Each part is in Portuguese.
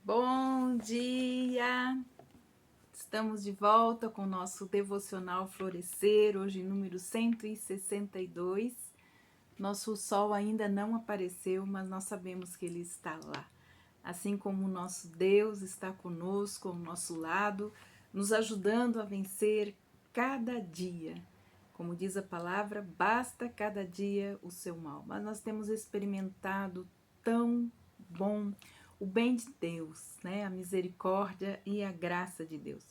Bom dia! Estamos de volta com o nosso devocional Florescer, hoje número 162. Nosso sol ainda não apareceu, mas nós sabemos que ele está lá. Assim como o nosso Deus está conosco, ao nosso lado, nos ajudando a vencer cada dia. Como diz a palavra, basta cada dia o seu mal. Mas nós temos experimentado tão bom o bem de Deus, né? A misericórdia e a graça de Deus.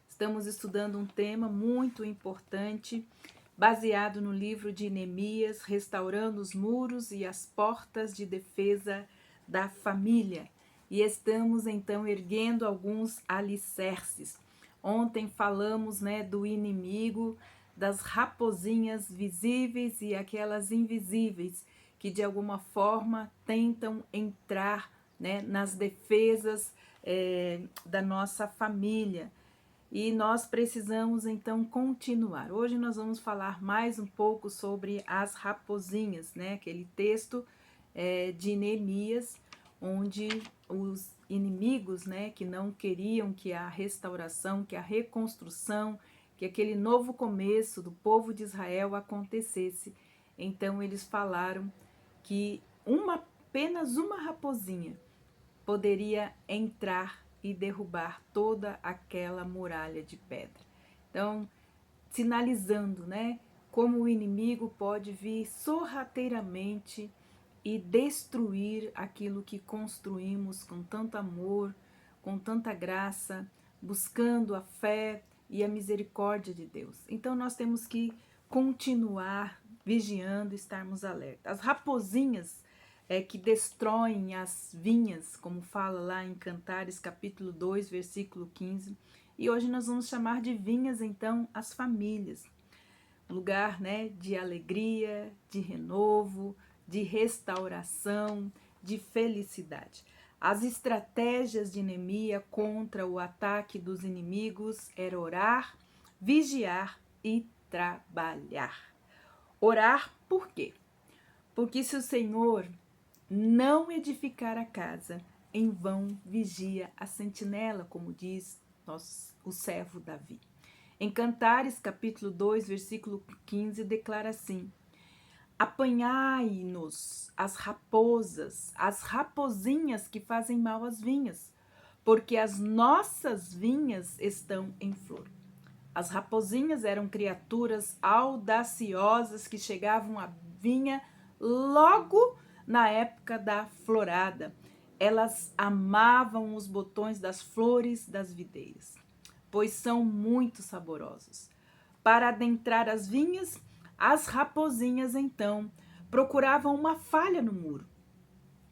Estamos estudando um tema muito importante, baseado no livro de Neemias, restaurando os muros e as portas de defesa da família. E estamos então erguendo alguns alicerces. Ontem falamos, né, do inimigo, das raposinhas visíveis e aquelas invisíveis que de alguma forma tentam entrar, né, nas defesas da nossa família. E nós precisamos então continuar. Hoje nós vamos falar mais um pouco sobre as raposinhas, né? Aquele texto de Neemias, onde os inimigos, né, que não queriam que a restauração, que a reconstrução, que aquele novo começo do povo de Israel acontecesse. Então eles falaram que apenas uma raposinha poderia entrar e derrubar toda aquela muralha de pedra. Então, sinalizando, né, como o inimigo pode vir sorrateiramente e destruir aquilo que construímos com tanto amor, com tanta graça, buscando a fé e a misericórdia de Deus. Então nós temos que continuar vigiando, estarmos alertas. As raposinhas que destroem as vinhas, como fala lá em Cantares, capítulo 2, versículo 15. E hoje nós vamos chamar de vinhas, então, as famílias. Lugar, né, de alegria, de renovo, de restauração, de felicidade. As estratégias de Neemias contra o ataque dos inimigos era orar, vigiar e trabalhar. Orar por quê? Porque se o Senhor não edificar a casa, em vão vigia a sentinela, como diz o servo Davi. Em Cantares, capítulo 2, versículo 15, declara assim: apanhai-nos as raposas, as rapozinhas que fazem mal às vinhas, porque as nossas vinhas estão em flor. As rapozinhas eram criaturas audaciosas que chegavam à vinha logo na época da florada. Elas amavam os botões das flores das videiras, pois são muito saborosos. Para adentrar as vinhas, as rapozinhas então procuravam uma falha no muro,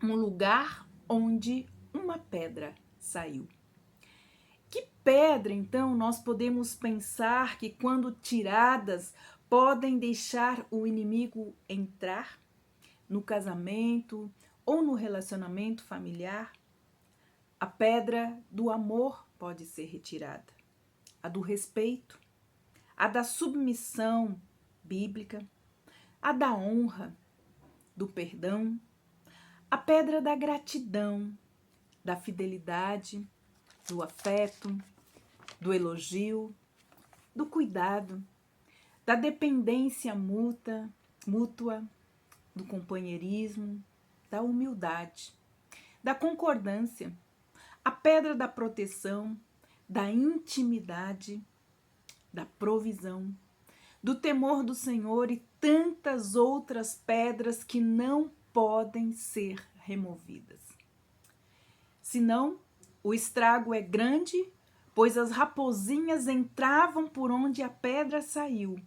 um lugar onde uma pedra saiu. Que pedra, então, nós podemos pensar que, quando tiradas, podem deixar o inimigo entrar no casamento ou no relacionamento familiar? A pedra do amor pode ser retirada, a do respeito, a da submissão bíblica, a da honra, do perdão, a pedra da gratidão, da fidelidade, do afeto, do elogio, do cuidado, da dependência mútua, do companheirismo, da humildade, da concordância, a pedra da proteção, da intimidade, da provisão, do temor do Senhor e tantas outras pedras que não podem ser removidas. Senão, o estrago é grande, pois as rapozinhas entravam por onde a pedra saiu.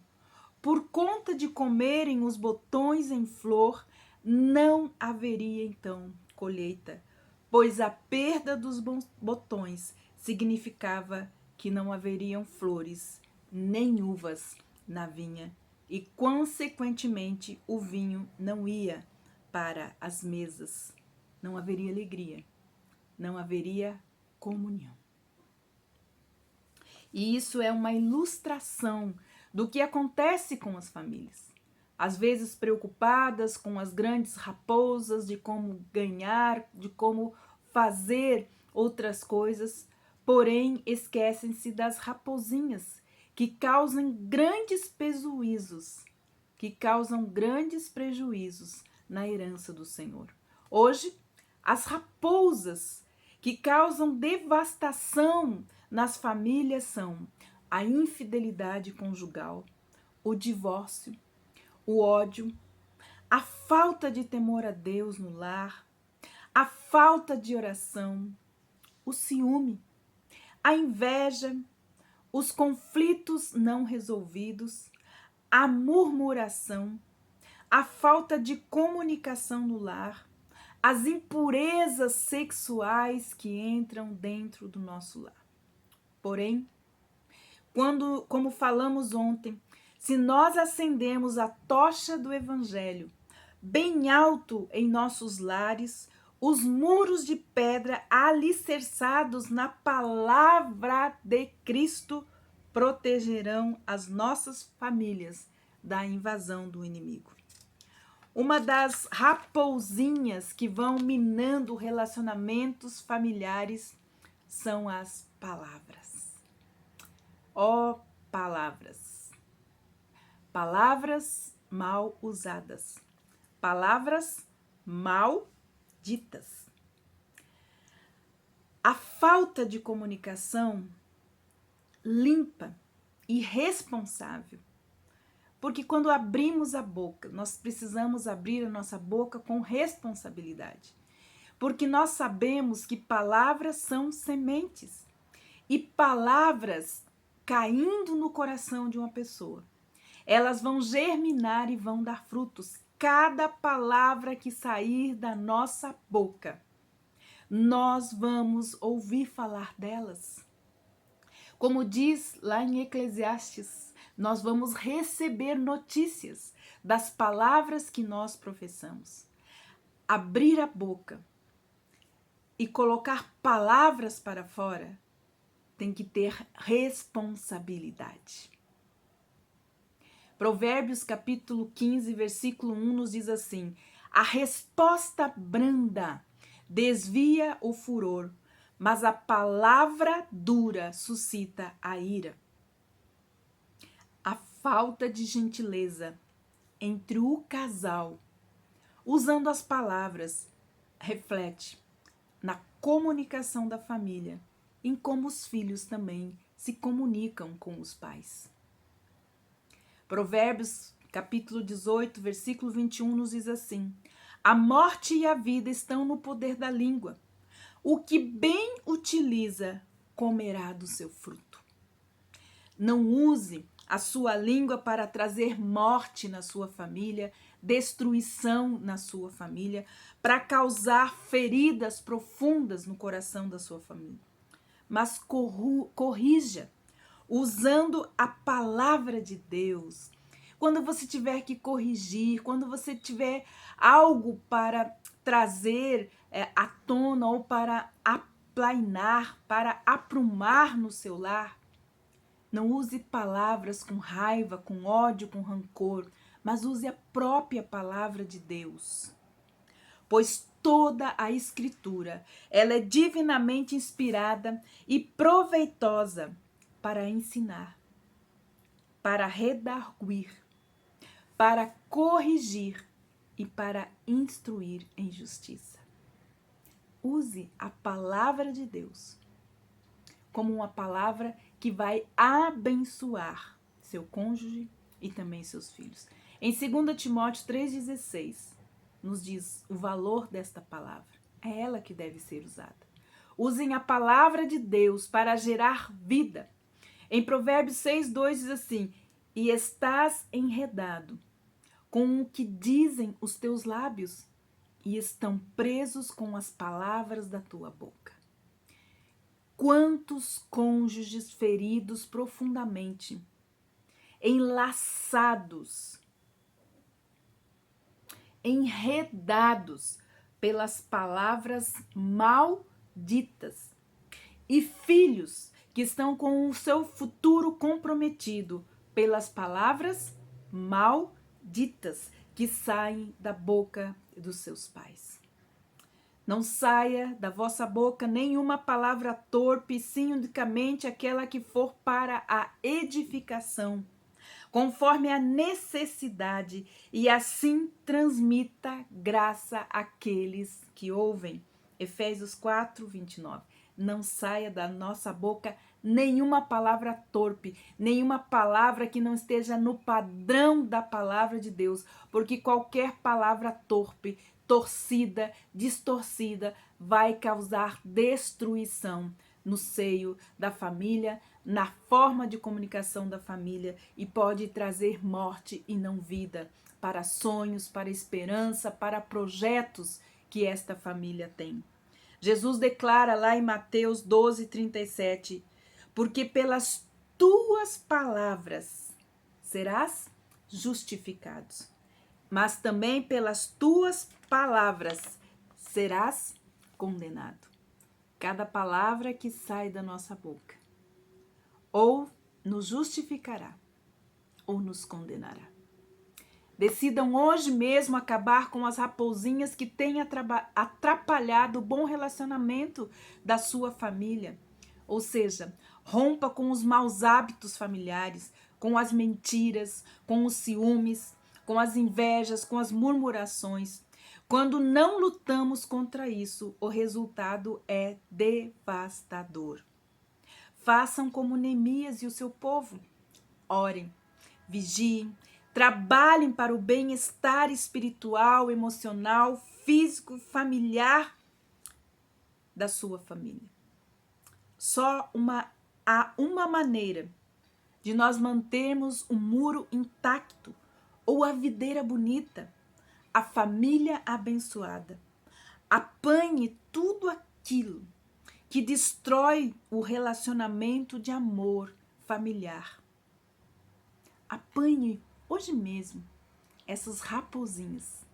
Por conta de comerem os botões em flor, não haveria então colheita, pois a perda dos botões significava que não haveriam flores nem uvas na vinha e, consequentemente, o vinho não ia para as mesas. Não haveria alegria, não haveria comunhão. E isso é uma ilustração do que acontece com as famílias. Às vezes preocupadas com as grandes raposas, de como ganhar, de como fazer outras coisas, porém esquecem-se das raposinhas, que causam grandes prejuízos na herança do Senhor. Hoje, as raposas que causam devastação nas famílias são a infidelidade conjugal, o divórcio, o ódio, a falta de temor a Deus no lar, a falta de oração, o ciúme, a inveja, os conflitos não resolvidos, a murmuração, a falta de comunicação no lar, as impurezas sexuais que entram dentro do nosso lar. Porém, como falamos ontem, se nós acendemos a tocha do Evangelho bem alto em nossos lares, os muros de pedra alicerçados na palavra de Cristo protegerão as nossas famílias da invasão do inimigo. Uma das raposinhas que vão minando relacionamentos familiares são as palavras. Ó palavras! Palavras mal usadas. Palavras mal ditas. A falta de comunicação limpa e responsável. Porque quando abrimos a boca, nós precisamos abrir a nossa boca com responsabilidade. Porque nós sabemos que palavras são sementes. E palavras caindo no coração de uma pessoa, elas vão germinar e vão dar frutos. Cada palavra que sair da nossa boca, nós vamos ouvir falar delas. Como diz lá em Eclesiastes, nós vamos receber notícias das palavras que nós professamos. Abrir a boca e colocar palavras para fora tem que ter responsabilidade. Provérbios capítulo 15, versículo 1 nos diz assim: a resposta branda desvia o furor, mas a palavra dura suscita a ira. A falta de gentileza entre o casal, usando as palavras, reflete na comunicação da família, em como os filhos também se comunicam com os pais. Provérbios capítulo 18, versículo 21 nos diz assim: a morte e a vida estão no poder da língua. O que bem utiliza comerá do seu fruto. Não use a sua língua para trazer morte na sua família, destruição na sua família, para causar feridas profundas no coração da sua família. Mas corrija, usando a palavra de Deus. Quando você tiver que corrigir, quando você tiver algo para trazer à tona ou para aplainar, para aprumar no seu lar, não use palavras com raiva, com ódio, com rancor, mas use a própria palavra de Deus. Pois toda a Escritura, ela é divinamente inspirada e proveitosa para ensinar, para redarguir, para corrigir e para instruir em justiça. Use a palavra de Deus como uma palavra que vai abençoar seu cônjuge e também seus filhos. Em 2 Timóteo 3,16, nos diz o valor desta palavra. É ela que deve ser usada. Usem a palavra de Deus para gerar vida. Em Provérbios 6,2 diz assim: e estás enredado com o que dizem os teus lábios, e estão presos com as palavras da tua boca. Quantos cônjuges feridos profundamente, enlaçados, enredados pelas palavras malditas, e filhos que estão com o seu futuro comprometido pelas palavras malditas que saem da boca dos seus pais. Não saia da vossa boca nenhuma palavra torpe, sim unicamente aquela que for para a edificação, conforme a necessidade, e assim transmita graça àqueles que ouvem. Efésios 4, 29. Não saia da nossa boca nenhuma palavra torpe, nenhuma palavra que não esteja no padrão da palavra de Deus, porque qualquer palavra torpe, torcida, distorcida, vai causar destruição no seio da família, na forma de comunicação da família, e pode trazer morte e não vida para sonhos, para esperança, para projetos que esta família tem. Jesus declara lá em Mateus 12:37, porque pelas tuas palavras serás justificado, mas também pelas tuas palavras serás condenado. Cada palavra que sai da nossa boca ou nos justificará ou nos condenará. Decidam hoje mesmo acabar com as raposinhas que têm atrapalhado o bom relacionamento da sua família. Ou seja, rompa com os maus hábitos familiares, com as mentiras, com os ciúmes, com as invejas, com as murmurações. Quando não lutamos contra isso, o resultado é devastador. Façam como Neemias e o seu povo. Orem, vigiem, trabalhem para o bem-estar espiritual, emocional, físico e familiar da sua família. Só há uma maneira de nós mantermos o muro intacto ou a videira bonita, a família abençoada. Apanhe tudo aquilo que destrói o relacionamento de amor familiar. Apanhe hoje mesmo essas raposinhas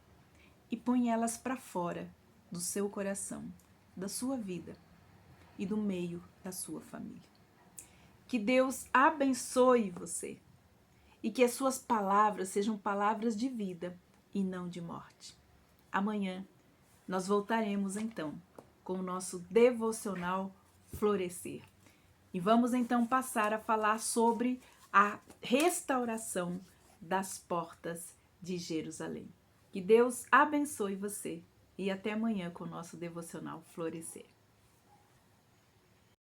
e põe elas para fora do seu coração, da sua vida e do meio da sua família. Que Deus abençoe você e que as suas palavras sejam palavras de vida e não de morte. Amanhã nós voltaremos então com o nosso devocional Florescer. E vamos então passar a falar sobre a restauração das portas de Jerusalém. Que Deus abençoe você e até amanhã com o nosso devocional Florescer.